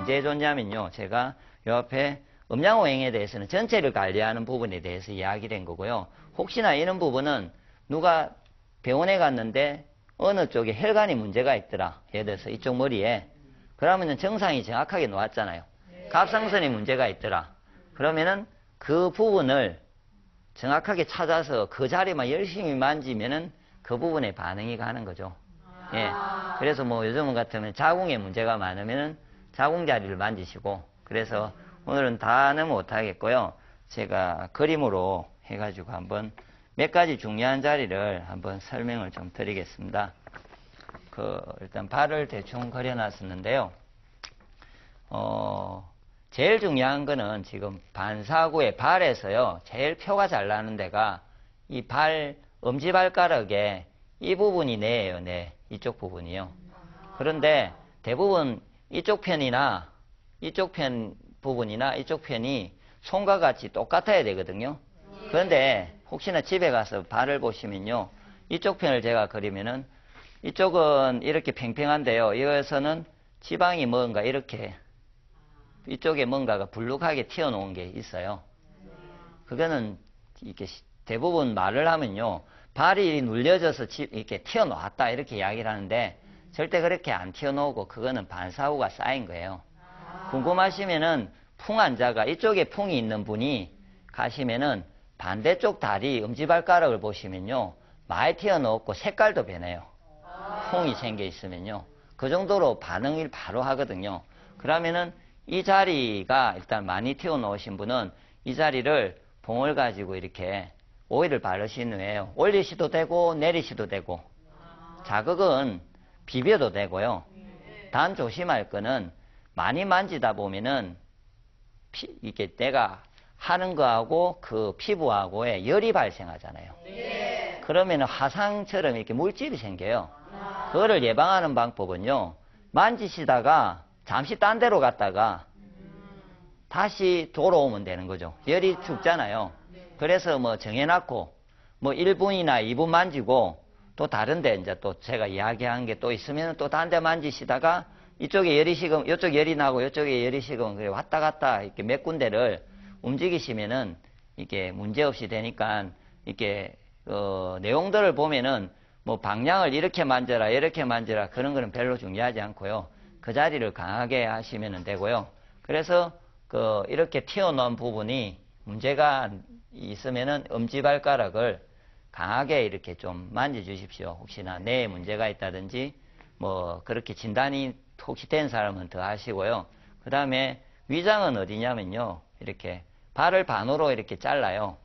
언제 해줬냐면요. 제가 요 앞에 음양오행에 대해서는 전체를 관리하는 부분에 대해서 이야기를 한 거고요. 혹시나 이런 부분은 누가 병원에 갔는데 어느 쪽에 혈관이 문제가 있더라. 예를 들어서 이쪽 머리에. 그러면은 정상이 정확하게 놓았잖아요. 갑상선에 문제가 있더라. 그러면은 그 부분을 정확하게 찾아서 그 자리만 열심히 만지면은 그 부분에 반응이 가는 거죠. 예. 그래서 뭐 요즘 같으면 자궁에 문제가 많으면은 자궁 자리를 만지시고, 그래서 오늘은 다는 못하겠고요. 제가 그림으로 해가지고 한번 몇 가지 중요한 자리를 한번 설명을 좀 드리겠습니다. 일단 발을 대충 그려놨었는데요. 제일 중요한 거는 지금 반사구의 발에서요, 제일 표가 잘 나는 데가 이 엄지발가락에 이 부분이 뇌예요, 뇌. 이쪽 부분이요. 그런데 대부분 이쪽 편이나 이쪽 편 부분이나 이쪽 편이 손과 같이 똑같아야 되거든요. 그런데 혹시나 집에 가서 발을 보시면요, 이쪽 편을 제가 그리면은 이쪽은 이렇게 팽팽한데요, 이거에서는 지방이 뭔가 이렇게 이쪽에 뭔가가 불룩하게 튀어나온 게 있어요. 그거는 이렇게 대부분 말을 하면요, 발이 눌려져서 이렇게 튀어나왔다 이렇게 이야기를 하는데 절대 그렇게 안 튀어나오고 그거는 반사구가 쌓인 거예요. 궁금하시면은 풍환자가 이쪽에 풍이 있는 분이 가시면은 반대쪽 다리 엄지발가락을 보시면요, 많이 튀어나왔고 색깔도 변해요. 풍이 생겨 있으면요. 그 정도로 반응을 바로 하거든요. 그러면은 이 자리가 일단 많이 튀어나오신 분은 이 자리를 봉을 가지고 이렇게 오일을 바르신 후에 올리시도 되고 내리시도 되고, 자극은 비벼도 되고요. 단 조심할 거는 많이 만지다 보면은 이게 내가 하는 거하고 그 피부하고의 열이 발생하잖아요. 그러면은 화상처럼 이렇게 물집이 생겨요. 그거를 예방하는 방법은요, 만지시다가 잠시 딴 데로 갔다가 다시 돌아오면 되는 거죠. 열이 죽잖아요. 그래서 뭐 정해놨고 뭐 1분이나 2분 만지고 또 다른데 이제 또 제가 이야기한 게 또 있으면 또 딴 데 만지시다가 이쪽에 열이 식으면 이쪽 열이 나고 이쪽에 열이 식으면 그래 왔다 갔다 이렇게 몇 군데를 움직이시면은 이게 문제없이 되니까 이렇게 내용들을 보면은 뭐 방향을 이렇게 만져라 이렇게 만져라 그런 거는 별로 중요하지 않고요. 그 자리를 강하게 하시면 되고요. 그래서 이렇게 튀어나온 부분이 문제가 있으면은 엄지발가락을 강하게 이렇게 좀 만져주십시오. 혹시나 뇌에 문제가 있다든지 뭐 그렇게 진단이 혹시 된 사람은 더 하시고요. 그 다음에 위장은 어디냐면요, 이렇게 발을 반으로 이렇게 잘라요.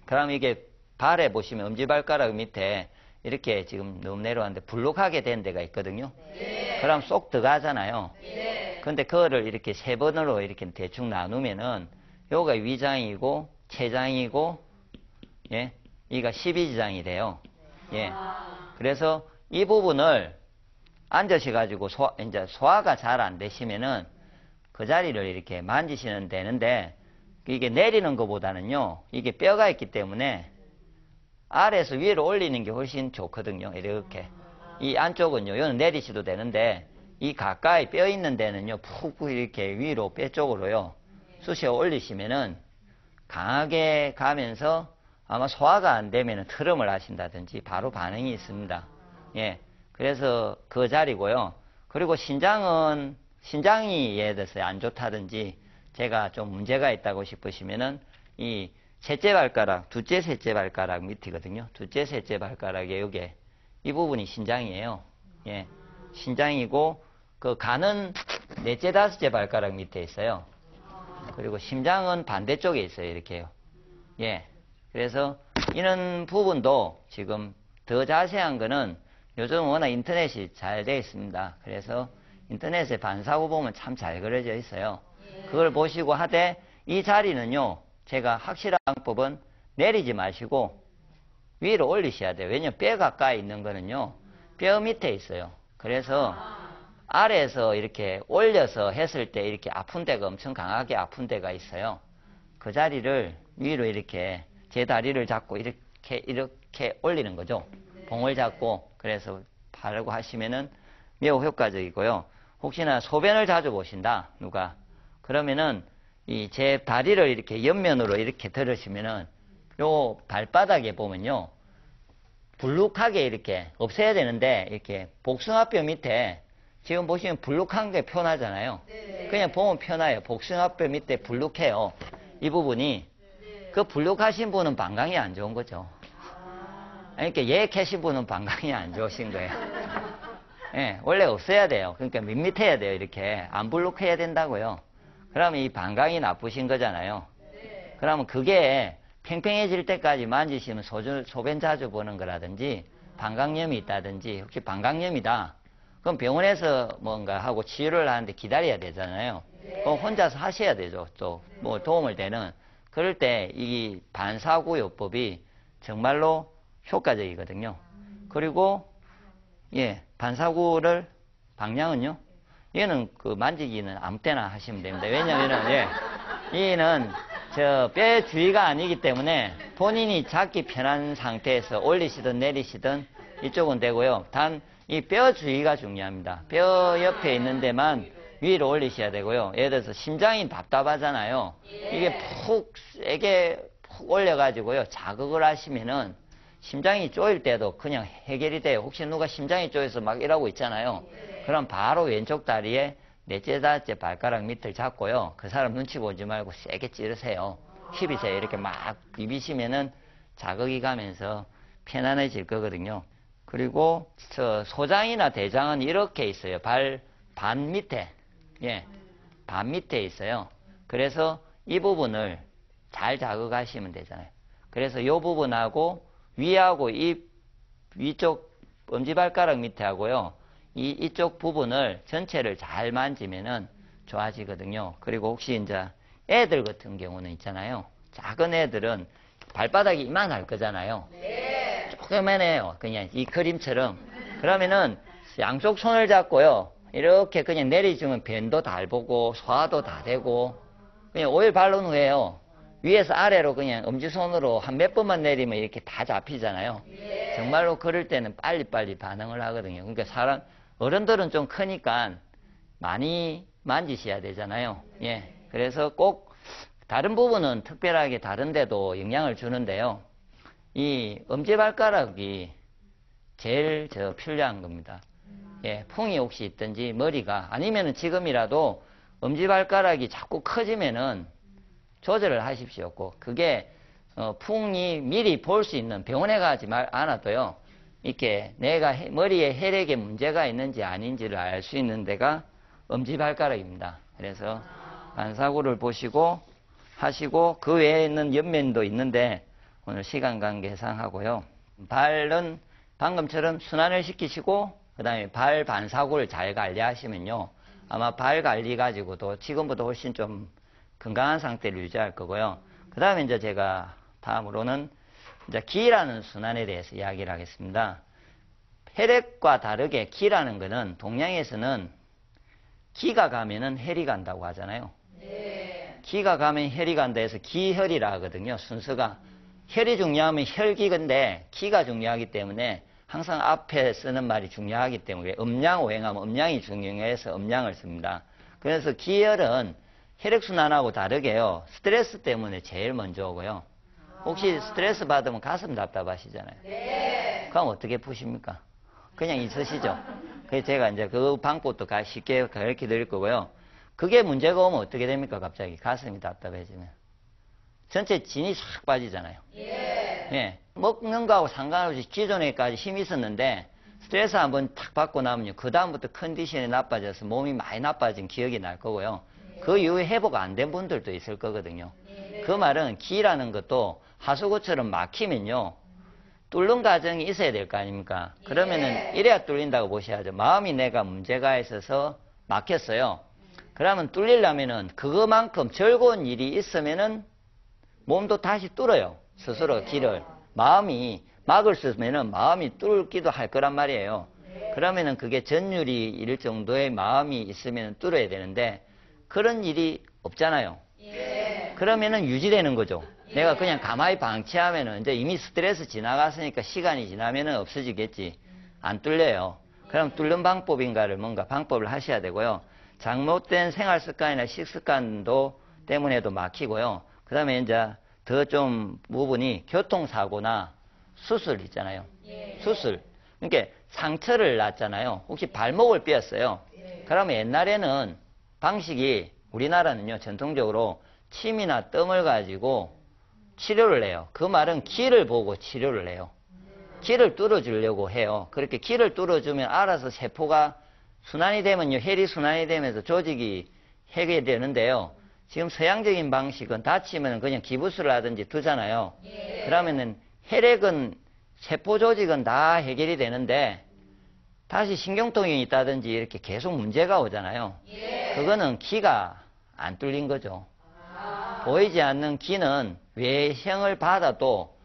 그럼 이게 발에 보시면 엄지발가락 밑에 이렇게 지금 너무 내려왔는데 불룩하게 된 데가 있거든요. 그럼 쏙 들어가잖아요. 근데 그거를 이렇게 세 번으로 이렇게 대충 나누면은 요가 위장이고 췌장이고, 예, 이가 12지장이 돼요. 예. 그래서 이 부분을 앉으셔가지고 이제 소화가 잘 안 되시면은 그 자리를 이렇게 만지시면 되는데, 이게 내리는 것보다는요, 이게 뼈가 있기 때문에 아래에서 위로 올리는 게 훨씬 좋거든요. 이렇게. 이 안쪽은요, 여기는 내리셔도 되는데, 이 가까이 뼈 있는 데는요, 푹 이렇게 위로 뼈 쪽으로요, 쑤셔 올리시면은 강하게 가면서 아마 소화가 안 되면은 트름을 하신다든지 바로 반응이 있습니다. 예. 그래서 그 자리고요. 그리고 신장이 예를 들어서 안 좋다든지 제가 좀 문제가 있다고 싶으시면은 이 셋째 발가락, 둘째, 셋째 발가락 밑이거든요. 둘째, 셋째 발가락에 여기 이 부분이 신장이에요. 예. 신장이고 그 간은 넷째, 다섯째 발가락 밑에 있어요. 그리고 심장은 반대쪽에 있어요. 이렇게요. 예. 그래서 이런 부분도 지금 더 자세한 거는 요즘 워낙 인터넷이 잘 되어 있습니다. 그래서 인터넷에 반사구 보면 참 잘 그려져 있어요. 그걸 보시고 하되 이 자리는요, 제가 확실한 방법은 내리지 마시고 위로 올리셔야 돼요. 왜냐면 뼈 가까이 있는 거는요, 뼈 밑에 있어요. 그래서 아래에서 이렇게 올려서 했을 때 이렇게 아픈 데가 엄청 강하게 아픈 데가 있어요. 그 자리를 위로 이렇게 제 다리를 잡고 이렇게 올리는 거죠. 봉을 잡고. 그래서 바르고 하시면은 매우 효과적이고요. 혹시나 소변을 자주 보신다, 누가. 그러면은 이 제 다리를 이렇게 옆면으로 이렇게 들으시면은 요 발바닥에 보면요. 불룩하게 이렇게 없애야 되는데 이렇게 복숭아뼈 밑에 지금 보시면 불룩한 게 표나잖아요. 그냥 보면 표나요. 복숭아뼈 밑에 불룩해요. 이 부분이. 그 불룩하신 분은 방광이 안 좋은 거죠. 그러니까 얘 캐신 분은 방광이 안 좋으신 거예요. 예, 원래 없어야 돼요. 그러니까 밋밋해야 돼요. 이렇게 안 불룩해야 된다고요. 그러면 이 방광이 나쁘신 거잖아요. 그러면 그게 팽팽해질 때까지 만지시면 소변 자주 보는 거라든지 방광염이 있다든지 혹시 방광염이다. 그럼 병원에서 뭔가 하고 치료를 하는데 기다려야 되잖아요. 그럼 혼자서 하셔야 되죠. 또 뭐 도움을 되는. 그럴 때 이 반사구요법이 정말로 효과적이거든요. 그리고 예, 반사구를 방향은요. 얘는 그 만지기는 아무 때나 하시면 됩니다. 왜냐면은 예, 얘는 저 뼈의 주위가 아니기 때문에 본인이 잡기 편한 상태에서 올리시든 내리시든 이쪽은 되고요. 단 이 뼈 주위가 중요합니다. 뼈 옆에 있는 데만 위로 올리셔야 되고요. 예를 들어서 심장이 답답하잖아요. 이게 푹 세게 푹 올려가지고요. 자극을 하시면은 심장이 쪼일 때도 그냥 해결이 돼요. 혹시 누가 심장이 쪼여서 막 이러고 있잖아요. 그럼 바로 왼쪽 다리에 넷째, 다섯째 발가락 밑을 잡고요. 그 사람 눈치 보지 말고 세게 찌르세요. 힙이세요. 이렇게 막 비비시면은 자극이 가면서 편안해질 거거든요. 그리고 저 소장이나 대장은 이렇게 있어요. 발 반 밑에, 예, 반 밑에 있어요. 그래서 이 부분을 잘 자극하시면 되잖아요. 그래서 이 부분하고 위하고 이 위쪽 엄지발가락 밑에 하고요. 이쪽 부분을 전체를 잘 만지면은 좋아지거든요. 그리고 혹시 이제 애들 같은 경우는 있잖아요. 작은 애들은 발바닥이 이만할 거잖아요. 조그만해요. 그냥 이 그림처럼. 그러면은 양쪽 손을 잡고요. 이렇게 그냥 내리주면 변도 잘 보고 소화도 다 되고 그냥 오일 바른 후에요. 위에서 아래로 그냥 엄지손으로 한 몇 번만 내리면 이렇게 다 잡히잖아요. 정말로 그럴 때는 빨리빨리 반응을 하거든요. 그러니까 어른들은 좀 크니까 많이 만지셔야 되잖아요. 예. 그래서 꼭 다른 부분은 특별하게 다른데도 영향을 주는데요. 이 엄지발가락이 제일 필요한 겁니다. 예. 풍이 혹시 있든지 머리가 아니면은 지금이라도 엄지발가락이 자꾸 커지면은 조절을 하십시오. 그게 풍이 미리 볼 수 있는 병원에 가지 않아도요. 이렇게 내가 머리에 혈액에 문제가 있는지 아닌지를 알 수 있는 데가 엄지발가락입니다. 그래서 반사구를 보시고 하시고 그 외에 있는 옆면도 있는데 오늘 시간 관계상 하고요. 발은 방금처럼 순환을 시키시고 그 다음에 발 반사구를 잘 관리하시면요. 아마 발 관리 가지고도 지금보다 훨씬 좀 건강한 상태를 유지할 거고요. 그 다음에 이제 제가 다음으로는 이제 기라는 순환에 대해서 이야기를 하겠습니다. 혈액과 다르게 기라는 거는 동양에서는 기가 가면은 혈이 간다고 하잖아요. 기가 가면 혈이 간다 해서 기혈이라 하거든요. 순서가. 혈이 중요하면 혈기인데 기가 중요하기 때문에 항상 앞에 쓰는 말이 중요하기 때문에 음양 오행하면 음양이 중요해서 음양을 씁니다. 그래서 기혈은 혈액순환하고 다르게요. 스트레스 때문에 제일 먼저 오고요. 혹시 스트레스 받으면 가슴 답답하시잖아요. 그럼 어떻게 푸십니까? 그냥 있으시죠. 그래서 제가 이제 그 방법도 쉽게 가르쳐 드릴 거고요. 그게 문제가 오면 어떻게 됩니까? 갑자기 가슴이 답답해지면. 전체 진이 싹 빠지잖아요. 예. 먹는 거하고 상관없이 기존에까지 힘이 있었는데 스트레스 한번 탁 받고 나면요. 그 다음부터 컨디션이 나빠져서 몸이 많이 나빠진 기억이 날 거고요. 그 이후에 회복 안 된 분들도 있을 거거든요. 그 말은 기라는 것도 하수구처럼 막히면요. 뚫는 과정이 있어야 될 거 아닙니까? 그러면은 이래야 뚫린다고 보셔야죠. 마음이 내가 문제가 있어서 막혔어요. 그러면 뚫리려면은 그거만큼 즐거운 일이 있으면은 몸도 다시 뚫어요. 스스로 길을. 마음이 막을 수 있으면은 마음이 뚫기도 할 거란 말이에요. 그러면은 그게 전율이 일 정도의 마음이 있으면 뚫어야 되는데 그런 일이 없잖아요. 그러면은 유지되는 거죠. 내가 그냥 가만히 방치하면은 이제 이미 스트레스 지나갔으니까 시간이 지나면은 없어지겠지. 안 뚫려요. 그럼 뚫는 방법인가를 뭔가 방법을 하셔야 되고요. 잘못된 생활 습관이나 식습관도 때문에도 막히고요. 그 다음에 이제 더 좀 부분이 교통사고나 수술 있잖아요. 수술. 그러니까 상처를 놨잖아요. 혹시 발목을 삐었어요. 그러면 옛날에는 방식이 우리나라는요, 전통적으로 침이나 뜸을 가지고 치료를 해요. 그 말은 기를 보고 치료를 해요. 기를 뚫어주려고 해요. 그렇게 기를 뚫어주면 알아서 세포가 순환이 되면요, 혈이 순환이 되면서 조직이 해결되는데요. 지금 서양적인 방식은 다치면 그냥 기부스를 하든지 두잖아요. 그러면은 혈액은, 세포 조직은 다 해결이 되는데 다시 신경통이 있다든지 이렇게 계속 문제가 오잖아요. 그거는 기가 안 뚫린 거죠. 보이지 않는 기는 외형을 받아도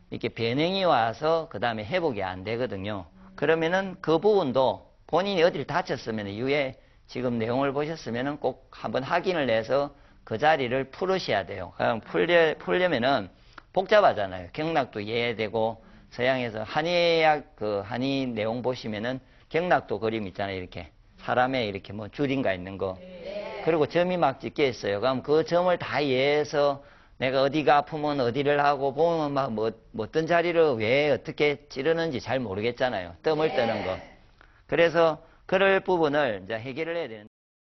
이렇게 변형이 와서 그 다음에 회복이 안 되거든요. 그러면은 그 부분도 본인이 어디를 다쳤으면 이후에 지금 내용을 보셨으면은 꼭 한번 확인을 해서 그 자리를 풀으셔야 돼요. 그럼 풀려면은 복잡하잖아요. 경락도 이해되고, 서양에서 한의학 그 한의 내용 보시면은 경락도 그림 있잖아요. 이렇게 사람의 이렇게 뭐 줄인가 있는 거. 그리고 점이 막 찍혀 있어요. 그럼 그 점을 다 이해해서 내가 어디가 아프면 어디를 하고, 보면 막 어떤 자리를 왜 어떻게 찌르는지 잘 모르겠잖아요. 뜸을 뜨는 거. 그래서 그럴 부분을 이제 해결을 해야 되는데.